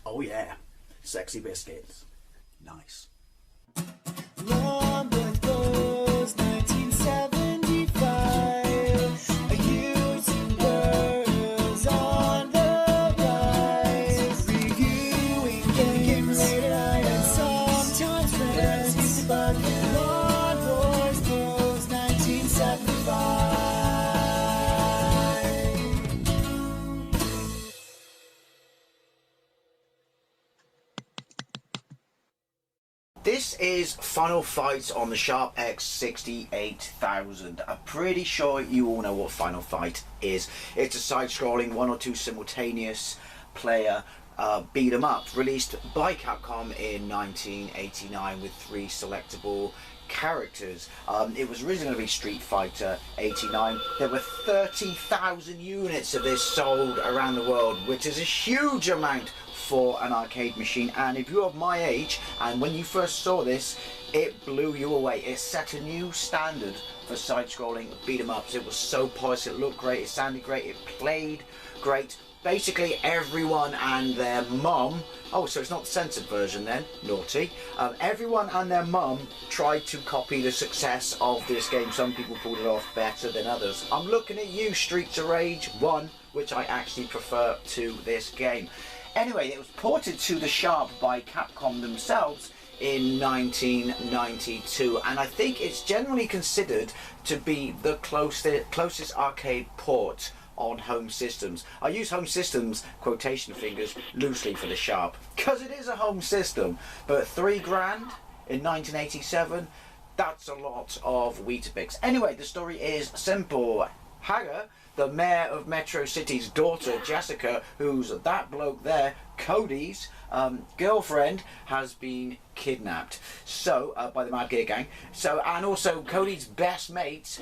Oh yeah, sexy biscuits. Nice. Long goes 1975. A YouTuber's on the rise, reviewing games late at night and sometimes friends. But Long goes 1975. This is Final Fight on the Sharp X68000. I'm pretty sure you all know what Final Fight is. It's a side-scrolling 1 or 2 simultaneous player beat 'em up, released by Capcom in 1989 with 3 selectable characters. It was originally going to be Street Fighter 89. There were 30,000 units of this sold around the world, which is a huge amount for an arcade machine. And if you're of my age and when you first saw this, it blew you away. It set a new standard for side-scrolling beat 'em ups. It was so polished, it looked great, it sounded great, it played great. Basically everyone and their mum, oh so it's not the censored version then, naughty, everyone and their mum tried to copy the success of this game. Some people pulled it off better than others. I'm looking at you, Streets of Rage 1, which I actually prefer to this game. Anyway, it was ported to the Sharp by Capcom themselves in 1992, and I think it's generally considered to be the closest arcade port on home systems. I use home systems quotation fingers loosely for the Sharp because it is a home system, but £3,000 in 1987, that's a lot of Weetabix. Anyway, the story is simple. Hagar, the mayor of Metro City's daughter Jessica, who's that bloke there, Cody's girlfriend, has been kidnapped by the Mad Gear Gang. And also Cody's best mate,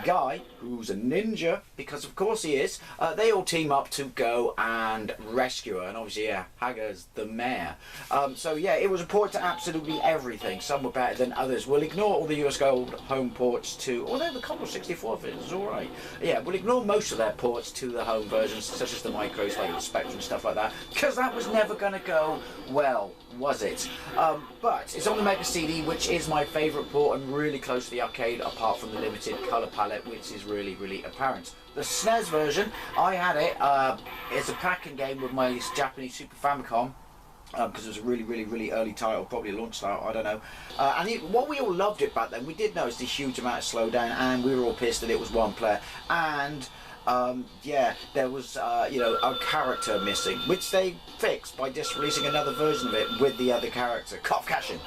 Guy, who's a ninja, because of course he is, they all team up to go and rescue her. And obviously, yeah, Hagar's the mayor. So yeah, it was a port to absolutely everything. Some were better than others. We'll ignore all the US Gold home ports to, although the Commodore 64 is alright. Yeah, we'll ignore most of their ports to the home versions, such as the micros, like the Spectrum, stuff like that, because that was never going to go well, was it? But it's on the Mega CD, which is my favourite port and really close to the arcade, apart from the limited colour palette, which is really, really apparent. The SNES version, I had it, it's a packing game with my Japanese Super Famicom, because it was a really, really, really early title, probably a launch title, I don't know. What we all loved it back then, we did notice the huge amount of slowdown, and we were all pissed that it was one player. And yeah, there was you know, a character missing, which they fixed by just releasing another version of it with the other character. Cough caching.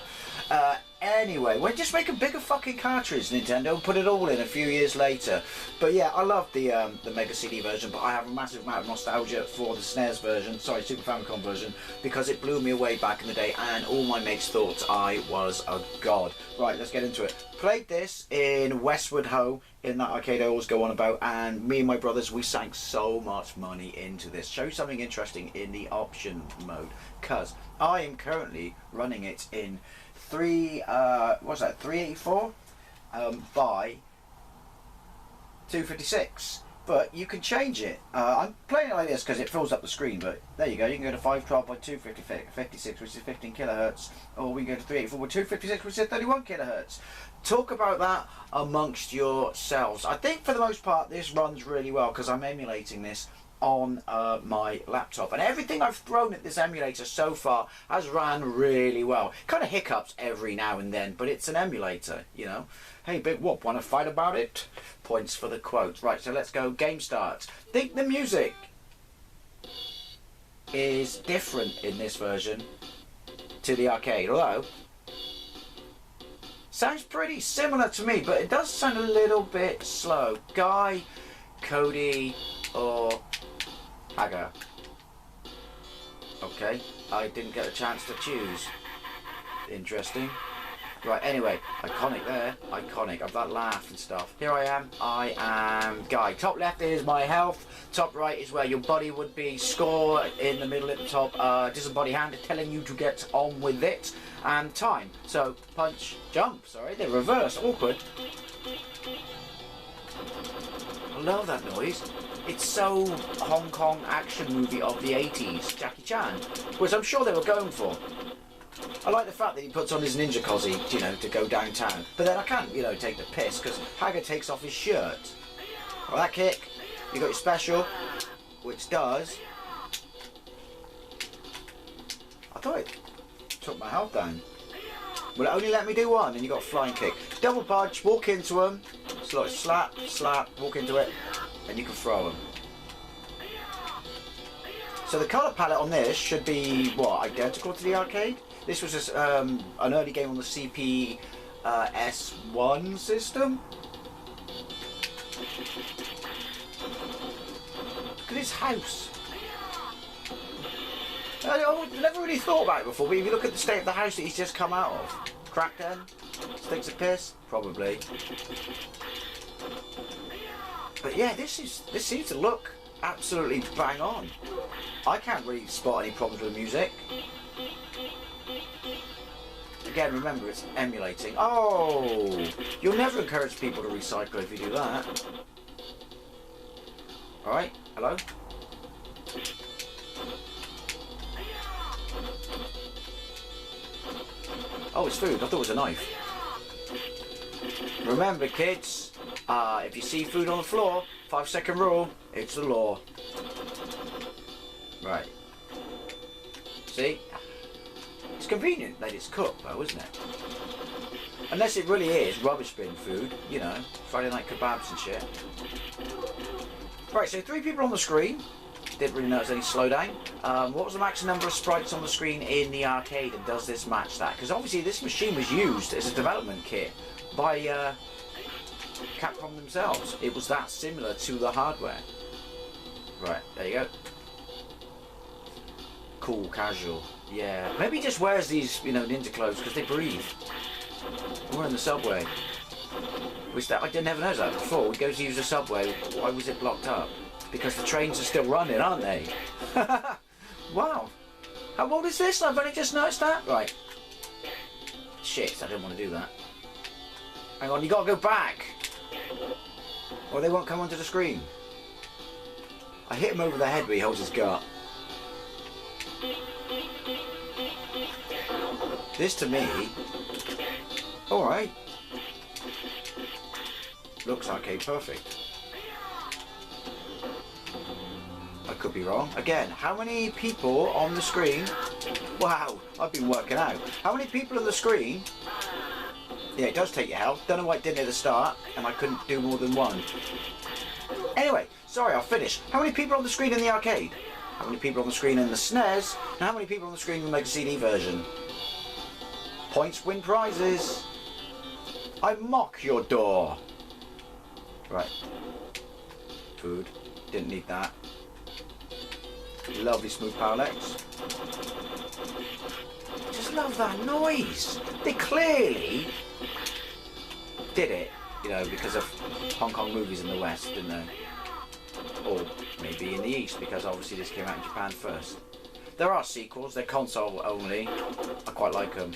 Anyway, well, just make a bigger fucking cartridge, Nintendo, put it all in a few years later. But yeah, I love the Mega CD version, but I have a massive amount of nostalgia for the SNES version, sorry, Super Famicom version, because it blew me away back in the day, and all my mates thought I was a god. Right, let's get into it. Played this in Westwood Ho, in that arcade I always go on about, and me and my brothers, we sank so much money into this. Show you something interesting in the option mode, because I am currently running it in 384 by 256, but you can change it. I'm playing it like this because it fills up the screen, but there you go, you can go to 512 by 256, which is 15 kilohertz, or we can go to 384 by 256, which is 31 kilohertz. Talk about that amongst yourselves. I think for the most part this runs really well because I'm emulating this on my laptop, and everything I've thrown at this emulator so far has ran really well. Kind of hiccups every now and then, but it's an emulator, you know. Hey Big Whoop, want to fight about it? Points for the quote. Right, so let's go. Game starts. Think the music is different in this version to the arcade, although sounds pretty similar to me, but it does sound a little bit slow. Guy, Cody, or Hagar. Okay, I didn't get a chance to choose. Interesting. Right, anyway, iconic there. Iconic of that laugh and stuff. Here I am Guy. Top left is my health. Top right is where your body would be. Score in the middle at the top. Just a body hand telling you to get on with it. And time. So, punch, jump. Sorry, they're reversed. Awkward. I love that noise. it's so Hong Kong action movie of the 80s, Jackie Chan, which I'm sure they were going for. I like the fact that he puts on his ninja cozy, you know, to go downtown. But then I can't, you know, take the piss, because Hagger takes off his shirt. Well, that kick, you got your special, which does... I thought it took my health down. Will it only let me do one? And you got a flying kick. Double punch, walk into him, so like slap, slap, walk into it, and you can throw him. So the colour palette on this should be, what, identical to the arcade? This was just, an early game on the CP S1 system. Look at his house. I never really thought about it before, but if you look at the state of the house that he's just come out of. Cracked in? Stinks of piss? Probably. But yeah, this seems to look absolutely bang on. I can't really spot any problems with the music. Again, remember, it's emulating. Oh! You'll never encourage people to recycle if you do that. Alright, hello? Oh, it's food. I thought it was a knife. Remember, kids, if you see food on the floor, 5-second rule, it's the law. Right. See? It's convenient that it's cooked, though, isn't it? Unless it really is rubbish bin food, you know, Friday night kebabs and shit. Right, so 3 people on the screen. Didn't really notice any slowdown. What was the max number of sprites on the screen in the arcade, and does this match that? Because obviously this machine was used as a development kit by Capcom themselves. It was that similar to the hardware. Right, there you go. Cool, casual. Yeah, maybe he just wears these, you know, ninja clothes because they breathe. We're in the subway. Which that I didn't ever notice that before. We go to use the subway. Why was it blocked up? Because the trains are still running, aren't they? Wow. How old is this? I've only just noticed that. Right. Shit, I didn't want to do that. Hang on, you gotta go back. Or they won't come onto the screen. I hit him over the head where he holds his gut. This to me... Alright. Looks arcade perfect. I could be wrong. Again, how many people on the screen? Wow, I've been working out. How many people on the screen? Yeah, it does take your health. Don't know why it didn't at the start, and I couldn't do more than one. Anyway, sorry, I'll finish. How many people on the screen in the arcade? How many people on the screen in the SNES? And how many people on the screen in the Mega CD version? Points win prizes. I mock your door. Right. Food. Didn't need that. Lovely smooth power legs. Just love that noise. They clearly did it, you know, because of Hong Kong movies in the West, didn't they? Or maybe in the East, because obviously this came out in Japan first. There are sequels. They're console only. I quite like them.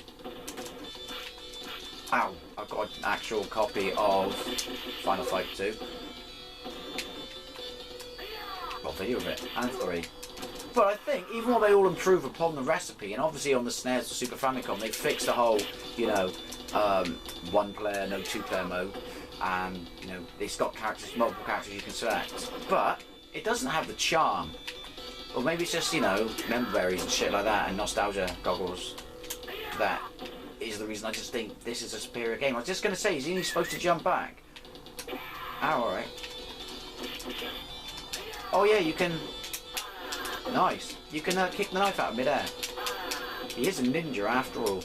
Ow! I've got an actual copy of Final Fight 2. Got a video of it, and 3. But I think, even though they all improve upon the recipe, and obviously on the SNES or Super Famicom, they fixed the whole, you know, 1-player, no 2-player mode, and, you know, it's got characters, multiple characters you can select. But it doesn't have the charm. Or maybe it's just, you know, memory berries and shit like that, and nostalgia goggles. That is the reason I just think this is a superior game. I was just going to say, is he supposed to jump back? Oh, alright. Oh yeah, you can... Nice. You can kick the knife out of midair. He is a ninja after all.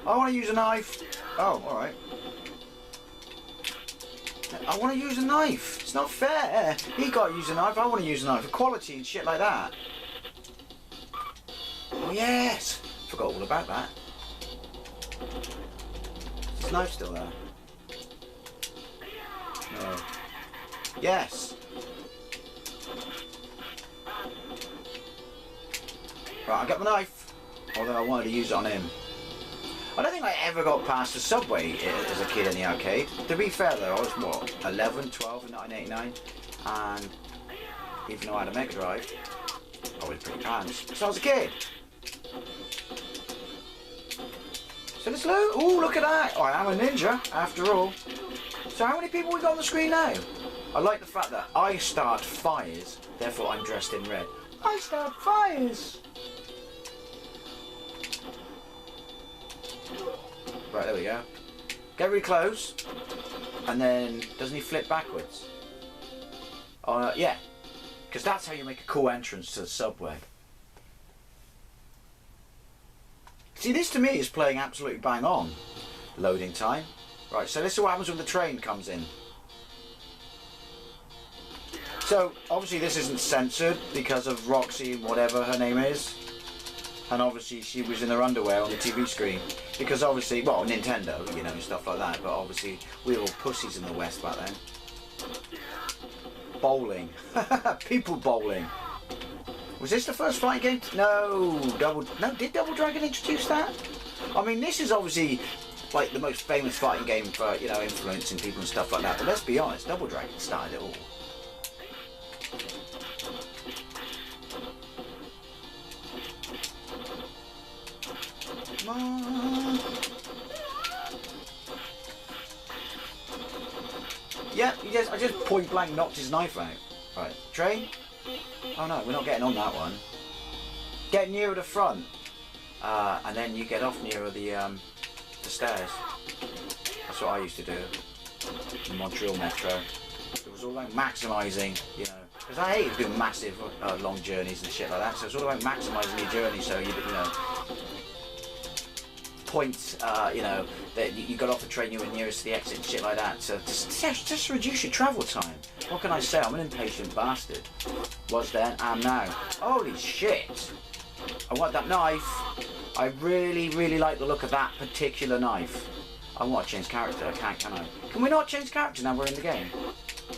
I want to use a knife. Oh, alright. I want to use a knife. It's not fair. He got to use a knife. I want to use a knife. Equality and shit like that. Oh, yes. Forgot all about that. Is his knife still there? No. Yes. Right, I got the knife. Although I wanted to use it on him. I don't think I ever got past the subway as a kid in the arcade. To be fair though, I was what, 11, 12 in 1989, and even though I had a Mega Drive, I was pretty pants. So I was a kid. So let's look. Oh, look at that! I am a ninja after all. So how many people we got on the screen now? I like the fact that I start fires, therefore I'm dressed in red. I start fires. Right, there we go. Get really close, and then doesn't he flip backwards? Yeah, because that's how you make a cool entrance to the subway. See, this to me is playing absolutely bang on. Loading time. Right, so this is what happens when the train comes in. So obviously this isn't censored because of Roxy, whatever her name is. And obviously she was in her underwear on the TV screen. Because obviously, well, Nintendo, you know, stuff like that. But obviously we were all pussies in the West back then. Bowling. People bowling. Was this the first fighting game? No, did Double Dragon introduce that? I mean, this is obviously like the most famous fighting game for, you know, influencing people and stuff like that. But let's be honest, Double Dragon started it all. Come on. Yeah, I just point blank knocked his knife out. Right, train? Oh no, we're not getting on that one. Get nearer the front, and then you get off nearer the stairs. That's what I used to do in Montreal Metro. It was all about maximising, you know, because I hated doing massive long journeys and shit like that. So it's all about maximising your journey. So you know, points, you know, that you got off the train, you were nearest to the exit and shit like that. So just reduce your travel time. What can I say? I'm an impatient bastard. Was then, am now. Holy shit! I want that knife. I really, really like the look of that particular knife. I want to change character. I can't, can I? Can we not change character now we're in the game?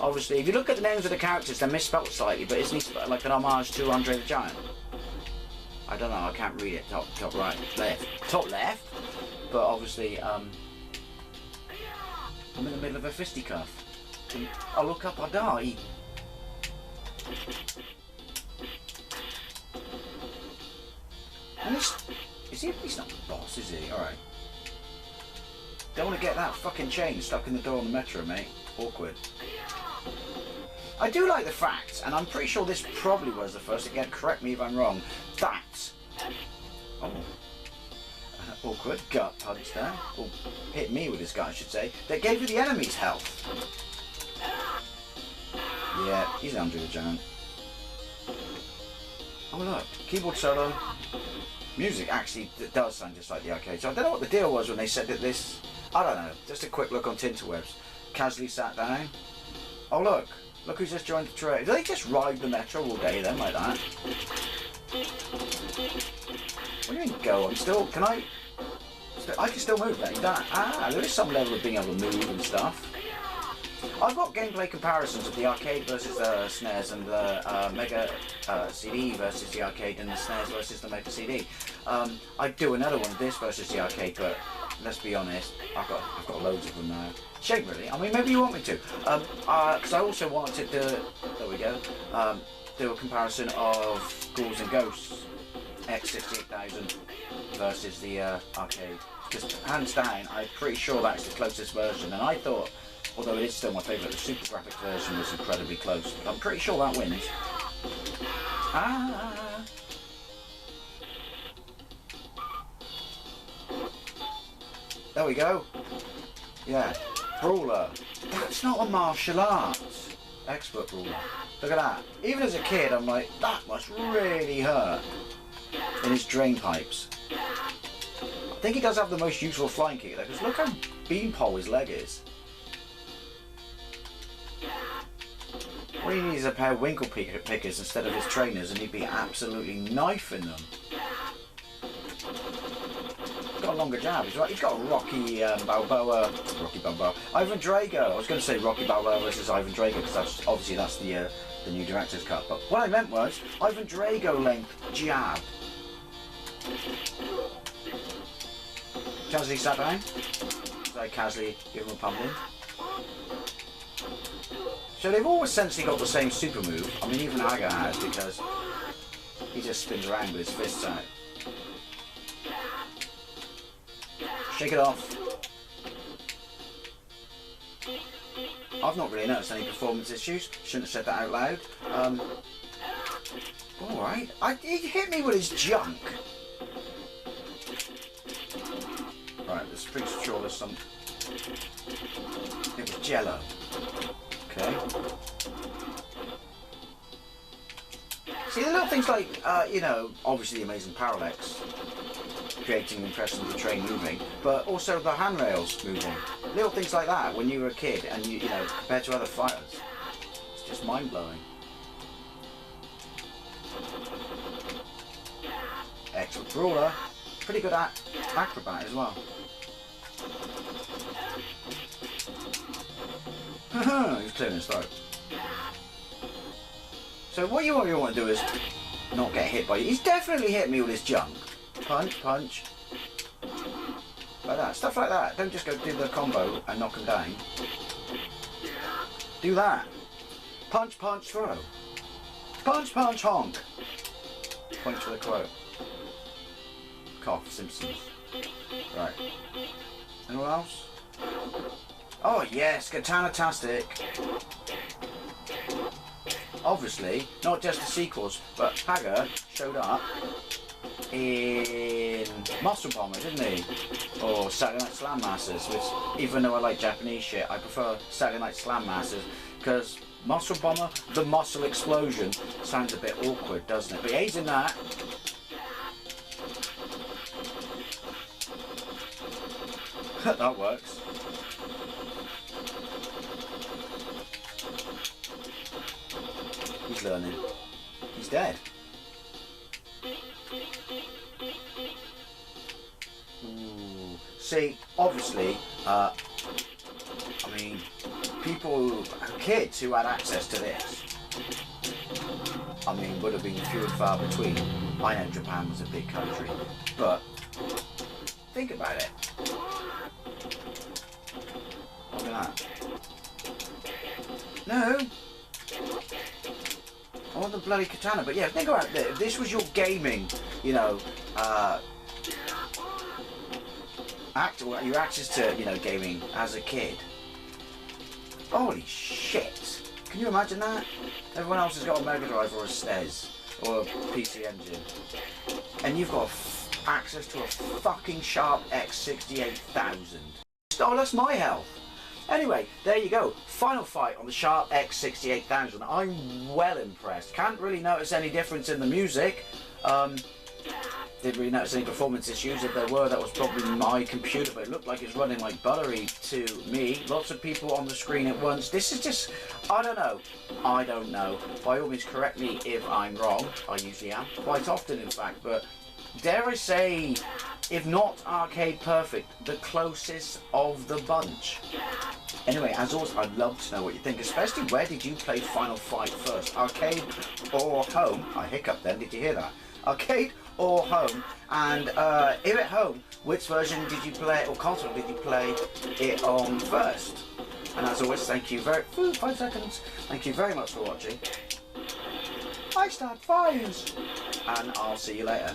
Obviously, if you look at the names of the characters, they're misspelled slightly, but isn't he like an homage to Andre the Giant? I don't know, I can't read it. Top right, left. Top left? But obviously, I'm in the middle of a fisticuff. I look up, I die. And he's not the boss, is he? Alright. Don't want to get that fucking chain stuck in the door on the metro, mate. Awkward. I do like the fact, and I'm pretty sure this probably was the first, again, correct me if I'm wrong, that... Oh. Awkward, gut punch there. Or hit me with this guy, I should say. That gave you the enemy's health. Yeah, he's Andre the Giant. Oh look, keyboard solo. Music actually does sound just like the arcade. So I don't know what the deal was when they said that this... I don't know, just a quick look on Tinterwebs. Casually sat down. Oh look, look who's just joined the train. Do they just ride the metro all day then like that? What do you mean go? I'm still, can I can still move then. There is some level of being able to move and stuff. I've got gameplay comparisons of the arcade versus the SNES and the Mega CD versus the arcade and the SNES versus the Mega CD. I'd do another one of this versus the arcade, but let's be honest, I've got loads of them now. Shame really. I mean, maybe you want me to, because I also wanted to do, there we go, do a comparison of Ghouls and Ghosts X68000 versus the arcade. Because hands down, I'm pretty sure that's the closest version, and I thought, although it is still my favourite, the Super Graphics version was incredibly close. I'm pretty sure that wins. There we go. Yeah. Brawler. That's not a martial arts. Expert brawler. Look at that. Even as a kid, I'm like, that must really hurt. In his drain pipes. I think he does have the most useful flying kick though, because look how beanpole his leg is. All he needs is a pair of winkle pickers instead of his trainers, and he'd be absolutely knifing them. He's got a longer jab. He's got a Rocky Balboa. Ivan Drago. I was going to say Rocky Balboa versus Ivan Drago because that's the new director's cut. But what I meant was Ivan Drago length jab. casually sat down. So I casually give him a pumping. So they've all essentially got the same super move. I mean, even Aga has, because he just spins around with his fists out. Shake it off. I've not really noticed any performance issues. Shouldn't have said that out loud. Alright. He hit me with his junk. Right, let's pretty sure there's some... It was Jello. Okay. See, the little things like, you know, obviously the amazing parallax, creating the impression of the train moving, but also the handrails moving. Little things like that when you were a kid and, you know, compared to other fighters. It's just mind-blowing. Excellent brawler. Pretty good at acrobat as well. He's clearing his throat. So what you want to do is not get hit by you. He's definitely hit me with his junk. Punch, punch. Like that. Stuff like that. Don't just go do the combo and knock him down. Do that. Punch, punch, throw. Punch, punch, honk. Point for the quote. Cough, Simpsons. Right. Anyone else? Oh yes, Katana-tastic. Obviously, not just the sequels, but Hager showed up in Muscle Bomber, didn't he? Or Saturday Night Slam Masters, which, even though I like Japanese shit, I prefer Saturday Night Slam Masters, because Muscle Bomber, the muscle explosion, sounds a bit awkward, doesn't it? But he's in that. That works. He's learning. He's dead. Ooh. See, obviously, I mean, kids who had access to this, I mean, would have been few and far between. I know Japan was a big country, but think about it. Look at that. No. I want the bloody katana, but yeah, think about this. If this was your gaming, you know, your access to, you know, gaming as a kid. Holy shit! Can you imagine that? Everyone else has got a Mega Drive or a SNES or a PC Engine, and you've got access to a fucking Sharp X68000. Oh, that's my health. Anyway, there you go. Final fight on the Sharp X68000. I'm well impressed. Can't really notice any difference in the music. Didn't really notice any performance issues. If there were, that was probably my computer, but it looked like it's running like buttery to me. Lots of people on the screen at once. This is just, I don't know. I don't know. By all means, correct me if I'm wrong. I usually am. Quite often, in fact, but dare I say, if not arcade perfect, the closest of the bunch. Anyway, as always, I'd love to know what you think, especially where did you play Final Fight first? Arcade or home? I hiccuped then, did you hear that? Arcade or home? And if at home, which version did you play, or console did you play it on first? And as always, thank you 5 seconds. Thank you very much for watching. I start fires, and I'll see you later.